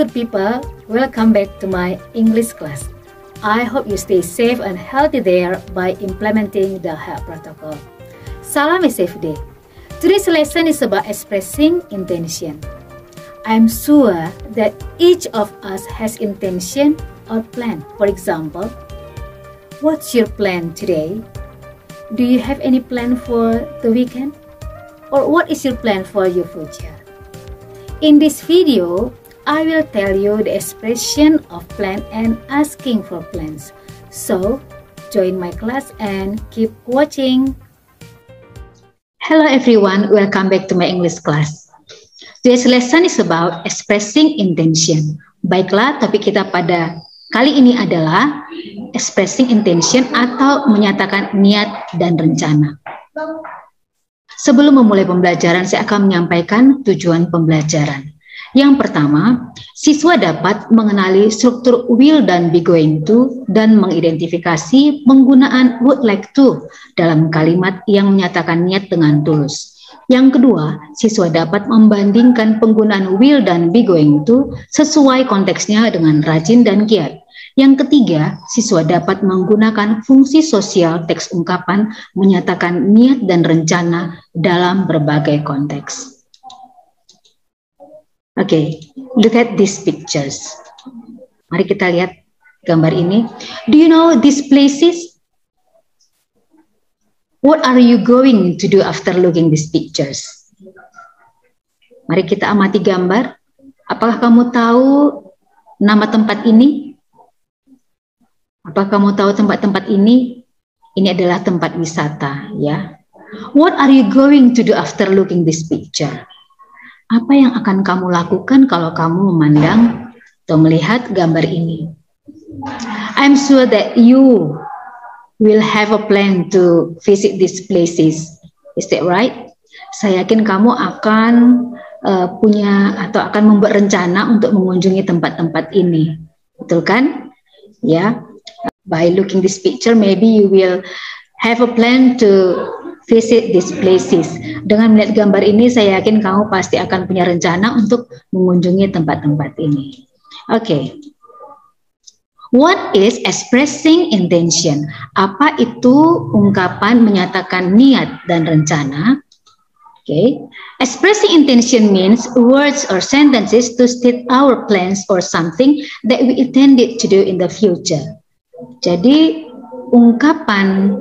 good people, welcome back to my English class. I hope you stay safe and healthy there by implementing the health protocol. Salam safe day. Today's lesson is about expressing intention. I'm sure that each of us has intention or plan. For example, what's your plan today? Do you have any plan for the weekend? Or what is your plan for your future? In this video, I will tell you the expression of plan and asking for plans. So, join my class and keep watching. Hello everyone, welcome back to my English class. Today's lesson is about expressing intention. Baiklah, topik kita pada kali ini adalah expressing intention atau menyatakan niat dan rencana. Sebelum memulai pembelajaran, saya akan menyampaikan tujuan pembelajaran. Yang pertama, siswa dapat mengenali struktur will dan be going to dan mengidentifikasi penggunaan would like to dalam kalimat yang menyatakan niat dengan tulus. Yang kedua, siswa dapat membandingkan penggunaan will dan be going to sesuai konteksnya dengan rajin dan giat. Yang ketiga, siswa dapat menggunakan fungsi sosial teks ungkapan menyatakan niat dan rencana dalam berbagai konteks. Okay, look at these pictures. Mari kita lihat gambar ini. Do you know these places? What are you going to do after looking these pictures? Mari kita amati gambar. Apakah kamu tahu nama tempat ini? Apakah kamu tahu tempat-tempat ini? Ini adalah tempat wisata, ya. What are you going to do after looking this picture? Apa yang akan kamu lakukan kalau kamu memandang atau melihat gambar ini? I'm sure that you will have a plan to visit these places. Is that right? Saya yakin kamu akan punya atau akan membuat rencana untuk mengunjungi tempat-tempat ini. Betul kan? Ya. By looking this picture, maybe you will have a plan to visit these places. Dengan melihat gambar ini, saya yakin kamu pasti akan punya rencana untuk mengunjungi tempat-tempat ini. Okay. What is expressing intention? Apa itu ungkapan menyatakan niat dan rencana? Okay. Expressing intention means words or sentences to state our plans or something that we intended to do in the future. Jadi, ungkapan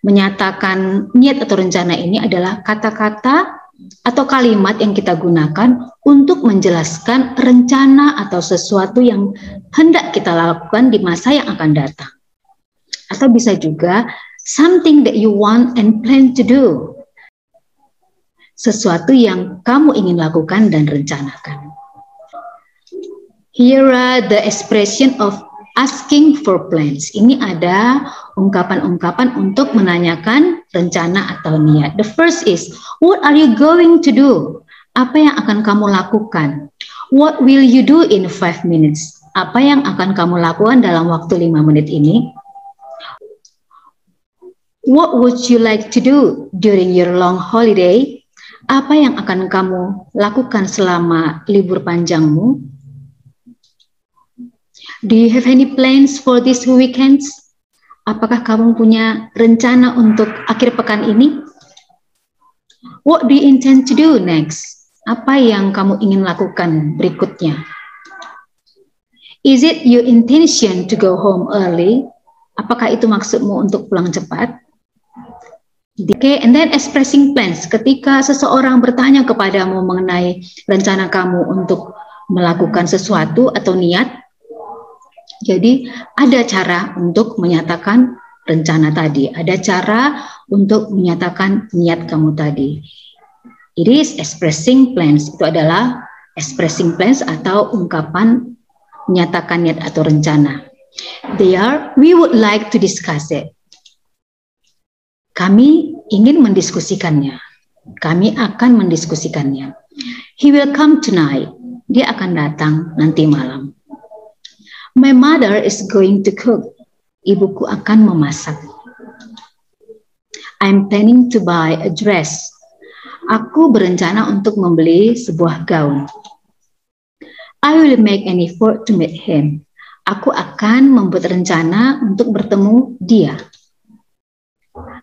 menyatakan niat atau rencana ini adalah kata-kata atau kalimat yang kita gunakan untuk menjelaskan rencana atau sesuatu yang hendak kita lakukan di masa yang akan datang. Atau bisa juga something that you want and plan to do. Sesuatu yang kamu ingin lakukan dan rencanakan. Here are the expression of asking for plans. Ini ada ungkapan-ungkapan untuk menanyakan rencana atau niat. The first is, what are you going to do? Apa yang akan kamu lakukan? What will you do in 5 minutes? Apa yang akan kamu lakukan dalam waktu 5 menit ini? What would you like to do during your long holiday? Apa yang akan kamu lakukan selama libur panjangmu? Do you have any plans for these weekends? Apakah kamu punya rencana untuk akhir pekan ini? What do you intend to do next? Apa yang kamu ingin lakukan berikutnya? Is it your intention to go home early? Apakah itu maksudmu untuk pulang cepat? Okay, and then expressing plans. Ketika seseorang bertanya kepadamu mengenai rencana kamu untuk melakukan sesuatu atau niat, jadi ada cara untuk menyatakan rencana tadi, ada cara untuk menyatakan niat kamu tadi. It is expressing plans, itu adalah expressing plans atau ungkapan menyatakan niat atau rencana. There, we would like to discuss it. Kami ingin mendiskusikannya. Kami akan mendiskusikannya. He will come tonight. Dia akan datang nanti malam. My mother is going to cook. Ibuku akan memasak. I'm planning to buy a dress. Aku berencana untuk membeli sebuah gaun. I will make an effort to meet him. Aku akan membuat rencana untuk bertemu dia.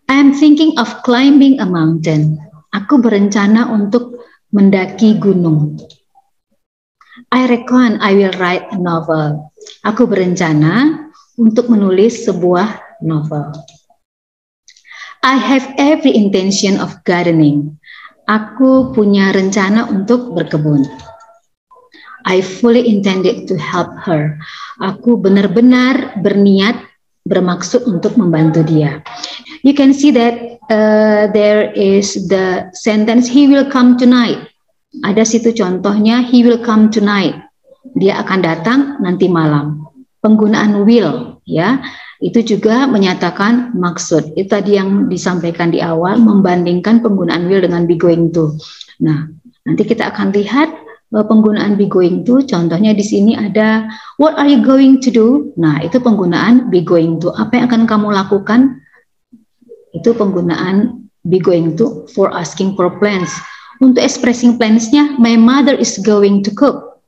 I am thinking of climbing a mountain. Aku berencana untuk mendaki gunung. I reckon I will write a novel. Aku berencana untuk menulis sebuah novel. I have every intention of gardening. Aku punya rencana untuk berkebun. I fully intended to help her. Aku benar-benar berniat, bermaksud untuk membantu dia. You can see that there is the sentence, he will come tonight. Ada situ contohnya, he will come tonight. Dia akan datang nanti malam. Penggunaan will, ya, itu juga menyatakan maksud. Itu tadi yang disampaikan di awal, membandingkan penggunaan will dengan be going to. Nah, nanti kita akan lihat penggunaan be going to. Contohnya di sini ada what are you going to do? Nah, itu penggunaan be going to. Apa yang akan kamu lakukan? Itu penggunaan be going to for asking for plans. Untuk expressing plans-nya, my mother is going to cook.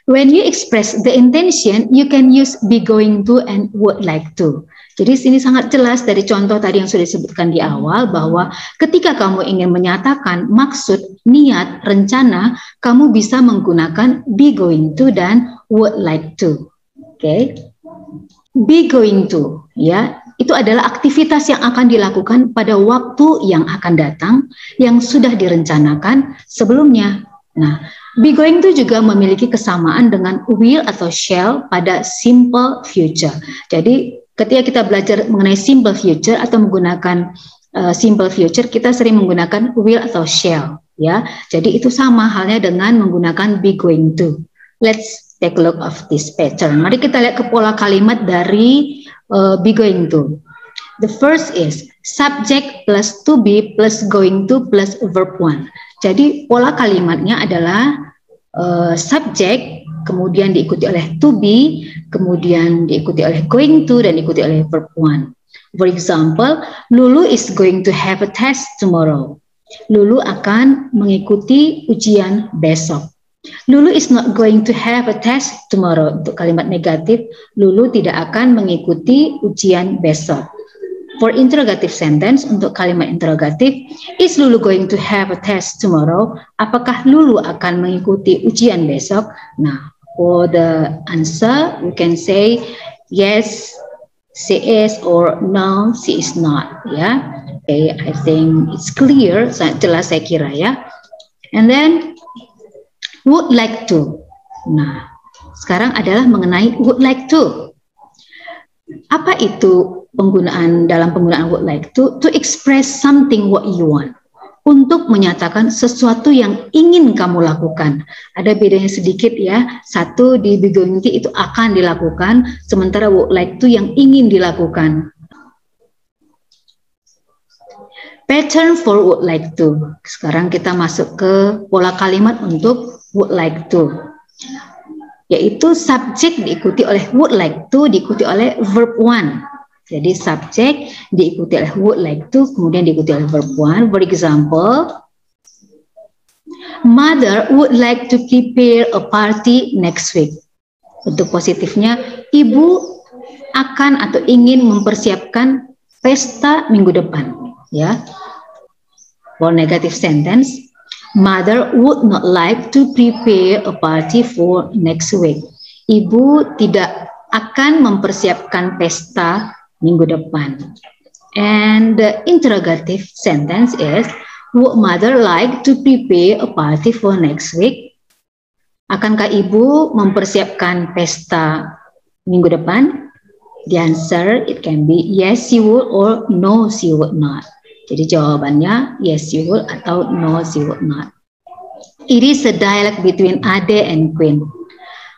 When you express the intention, you can use be going to and would like to. Jadi sini sangat jelas dari contoh tadi yang sudah disebutkan di awal bahwa ketika kamu ingin menyatakan maksud, niat, rencana, kamu bisa menggunakan be going to dan would like to. Oke. Be going to, ya, itu adalah aktivitas yang akan dilakukan pada waktu yang akan datang yang sudah direncanakan sebelumnya. Nah, be going to juga memiliki kesamaan dengan will atau shall pada simple future. Jadi ketika kita belajar mengenai simple future atau menggunakan simple future, kita sering menggunakan will atau shall, ya. Jadi itu sama halnya dengan menggunakan be going to. Let's take a look of this pattern. Mari kita lihat ke pola kalimat dari be going to. The first is subject plus to be plus going to plus verb one. Jadi pola kalimatnya adalah subject, kemudian diikuti oleh to be, kemudian diikuti oleh going to, dan diikuti oleh verb one. For example, Lulu is going to have a test tomorrow. Lulu akan mengikuti ujian besok. Lulu is not going to have a test tomorrow. Untuk kalimat negatif, Lulu tidak akan mengikuti ujian besok. For interrogative sentence, untuk kalimat interrogatif, is Lulu going to have a test tomorrow? Apakah Lulu akan mengikuti ujian besok? Nah, for the answer, we can say yes, she is, or no, she is not. Ya, okay, I think it's clear, sangat jelas saya kira ya. And then would like to. Nah, sekarang adalah mengenai would like to. Apa itu penggunaan dalam penggunaan would like to? To express something what you want. Untuk menyatakan sesuatu yang ingin kamu lakukan. Ada bedanya sedikit ya. Satu di be going to itu akan dilakukan, sementara would like to yang ingin dilakukan. Pattern for would like to. Sekarang kita masuk ke pola kalimat untuk would like to, yaitu subject diikuti oleh would like to, diikuti oleh verb one. Jadi subject diikuti oleh would like to, kemudian diikuti oleh verb one. For example, mother would like to prepare a party next week. Untuk positifnya, ibu akan atau ingin mempersiapkan pesta minggu depan. Ya. For negative sentence, mother would not like to prepare a party for next week. Ibu tidak akan mempersiapkan pesta minggu depan. And the interrogative sentence is, would mother like to prepare a party for next week? Akankah ibu mempersiapkan pesta minggu depan? The answer, it can be yes she would or no she would not. Jadi jawabannya yes she would atau no she would not. It is a dialogue between Ade and Queen.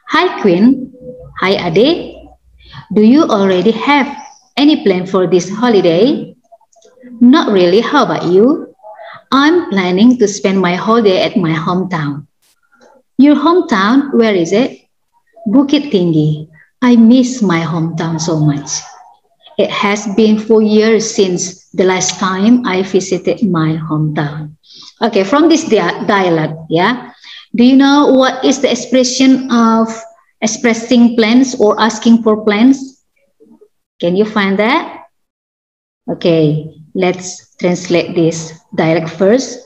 Hi Queen, hi Ade. Do you already have any plan for this holiday? Not really, how about you? I'm planning to spend my holiday at my hometown. Your hometown, where is it? Bukit Tinggi. I miss my hometown so much. It has been 4 years since the last time I visited my hometown. Okay, from this dialogue, ya, Do you know what is the expression of expressing plans or asking for plans? Can you find that? Okay, let's translate this dialect first.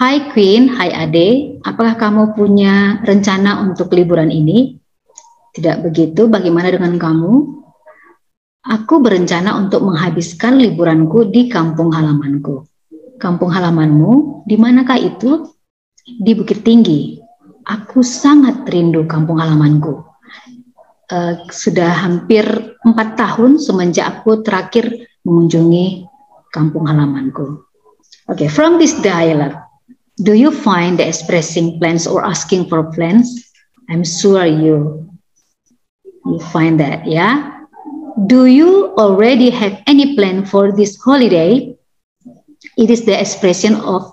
Hai Queen, hai Ade, apakah kamu punya rencana untuk liburan ini? Tidak begitu, bagaimana dengan kamu? Aku berencana untuk menghabiskan liburanku di kampung halamanku. Kampung halamanmu, di manakah itu? Di Bukit Tinggi. Aku sangat rindu kampung halamanku. Sudah hampir 4 tahun semenjak aku terakhir mengunjungi kampung halamanku. Okay, from this dialogue, do you find the expressing plans or asking for plans? I'm sure you find that, yeah? Do you already have any plan for this holiday? It is the expression of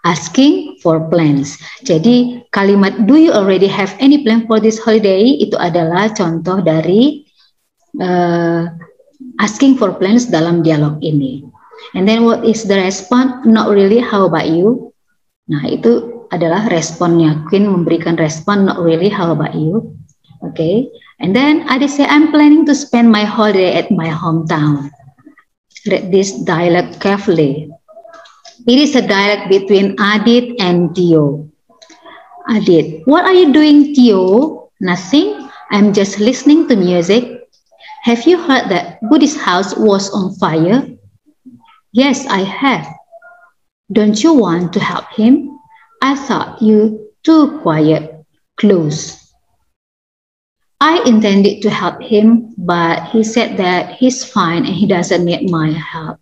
asking for plans. Jadi kalimat do you already have any plan for this holiday itu adalah contoh dari asking for plans dalam dialog ini. And then what is the response? Not really, how about you? Nah, itu adalah responnya. Queen memberikan respon, not really, how about you? Okay. And then Ade say, I'm planning to spend my holiday at my hometown. Read this dialogue carefully. It is a dialogue between Adit and Tio. Adit, what are you doing, Tio? Nothing. I'm just listening to music. Have you heard that Buddhi's house was on fire? Yes, I have. Don't you want to help him? I thought you too quiet, close. I intended to help him, but he said that he's fine and he doesn't need my help.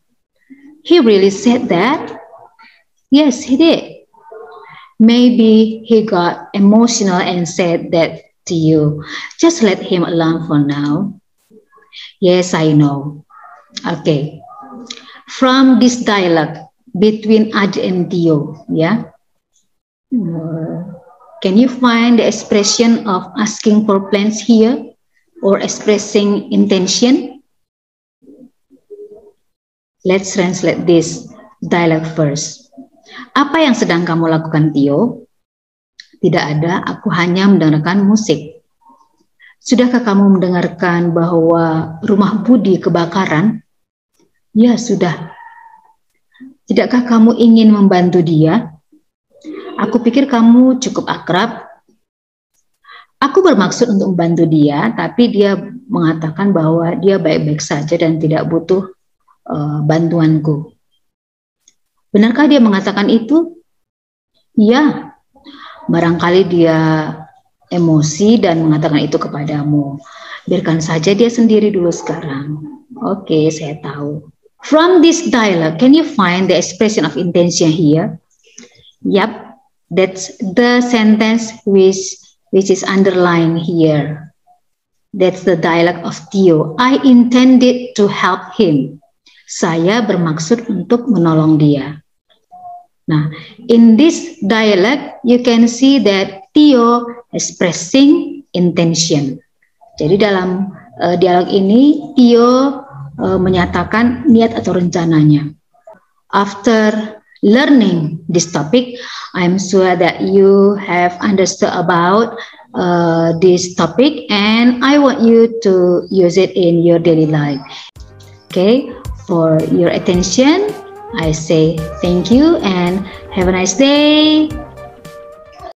He really said that? Yes, he did. Maybe he got emotional and said that to you. Just let him alone for now. Yes, I know. Okay. From this dialogue between Ade and Tio, yeah? Can you find the expression of asking for plans here or expressing intention? Let's translate this dialogue first. Apa yang sedang kamu lakukan, Tio? Tidak ada, aku hanya mendengarkan musik. Sudahkah kamu mendengarkan bahwa rumah Budi kebakaran? Ya, sudah. Tidakkah kamu ingin membantu dia? Aku pikir kamu cukup akrab. Aku bermaksud untuk membantu dia, tapi dia mengatakan bahwa dia baik-baik saja dan tidak butuh bantuanku. Benarkah dia mengatakan itu? Ya, barangkali dia emosi dan mengatakan itu kepadamu. Biarkan saja dia sendiri dulu sekarang. Oke, saya tahu. From this dialogue, can you find the expression of intention here? Yep, that's the sentence which is underlined here. That's the dialogue of Tio. I intended to help him. Saya bermaksud untuk menolong dia. Nah, in this dialogue, you can see that Tio expressing intention. Jadi dalam dialog ini, Tio menyatakan niat atau rencananya. After learning this topic, I'm sure that you have understood about this topic, and I want you to use it in your daily life. Okay, for your attention, I say thank you and have a nice day.